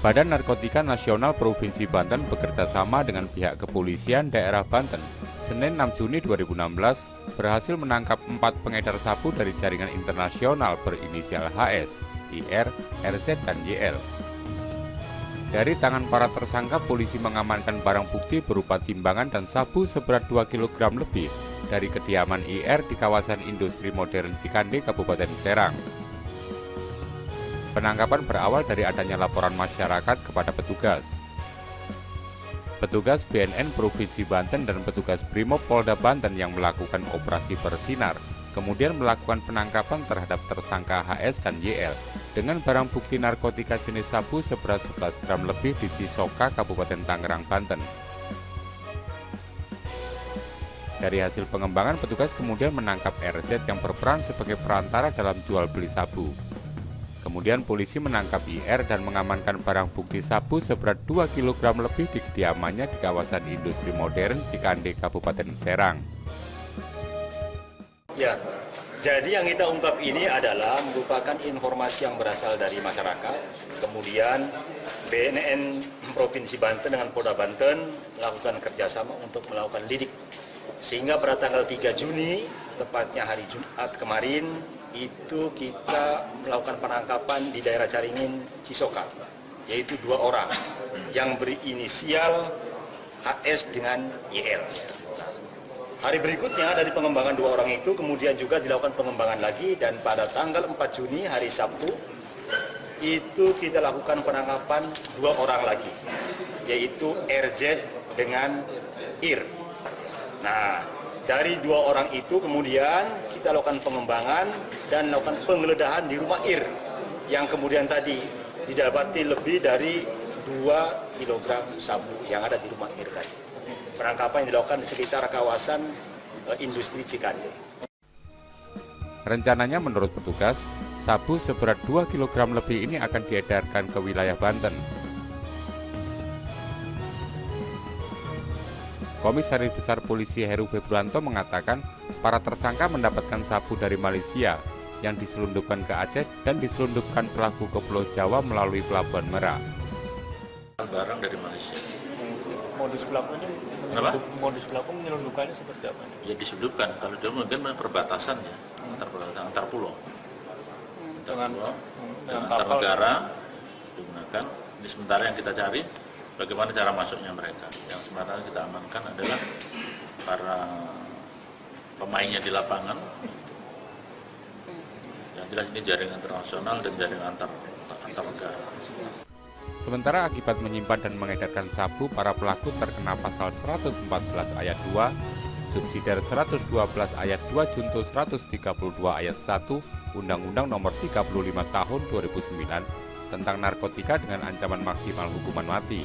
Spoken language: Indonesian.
Badan Narkotika Nasional Provinsi Banten bekerjasama dengan pihak kepolisian daerah Banten, Senin 6 Juni 2016, berhasil menangkap 4 pengedar sabu dari jaringan internasional berinisial HS, IR, RZ, dan YL. Dari tangan para tersangka, polisi mengamankan barang bukti berupa timbangan dan sabu seberat 2 kg lebih dari kediaman IR di kawasan industri modern Cikande, Kabupaten Serang. Penangkapan berawal dari adanya laporan masyarakat kepada petugas. Petugas BNN Provinsi Banten dan petugas Brimob Polda Banten yang melakukan operasi bersinar, kemudian melakukan penangkapan terhadap tersangka HS dan YL dengan barang bukti narkotika jenis sabu seberat 11 gram lebih di Cisoka, Kabupaten Tangerang, Banten. Dari hasil pengembangan, petugas kemudian menangkap RZ yang berperan sebagai perantara dalam jual beli sabu. Kemudian polisi menangkap IR dan mengamankan barang bukti sabu seberat 2 kg lebih di kediamannya di kawasan industri modern Cikande, Kabupaten Serang. Ya, jadi yang kita ungkap ini adalah merupakan informasi yang berasal dari masyarakat. Kemudian BNN Provinsi Banten dengan Polda Banten melakukan kerjasama untuk melakukan lidik. Sehingga pada tanggal 3 Juni, tepatnya hari Jumat kemarin, itu kita melakukan penangkapan di daerah Caringin, Cisoka, yaitu 2 orang yang berinisial HS dengan YL. Hari berikutnya dari pengembangan 2 orang itu kemudian juga dilakukan pengembangan lagi, dan pada tanggal 4 Juni hari Sabtu itu kita lakukan penangkapan 2 orang lagi, yaitu RZ dengan IR. Nah, dari 2 orang itu kemudian kita lakukan pengembangan dan lakukan penggeledahan di rumah IR yang kemudian tadi didapati lebih dari 2 kg sabu yang ada di rumah IR tadi. Penangkapan yang dilakukan di sekitar kawasan industri Cikande. Rencananya menurut petugas, sabu seberat 2 kg lebih ini akan diedarkan ke wilayah Banten. Komisaris Besar Polisi Heru Februanto mengatakan para tersangka mendapatkan sabu dari Malaysia yang diselundupkan ke Aceh dan diselundupkan pelaku ke Pulau Jawa melalui Pelabuhan Merak. Barang dari Malaysia. Modus pelaku menyelundupkannya seperti apa? Ya diselundupkan. Kalau dia mungkin perbatasan ya, antar pulau. Dengan antar negara digunakan. Ini sementara yang kita cari bagaimana cara masuknya mereka. Yang sebenarnya kita amankan adalah para pemainnya di lapangan. Yang jelas ini jaringan internasional dan jaringan antar negara. Sementara akibat menyimpan dan mengedarkan sabu, para pelaku terkena pasal 114 ayat 2, subsidiar 112 ayat 2 junto 132 ayat 1 Undang-Undang Nomor 35 Tahun 2009 tentang narkotika dengan ancaman maksimal hukuman mati.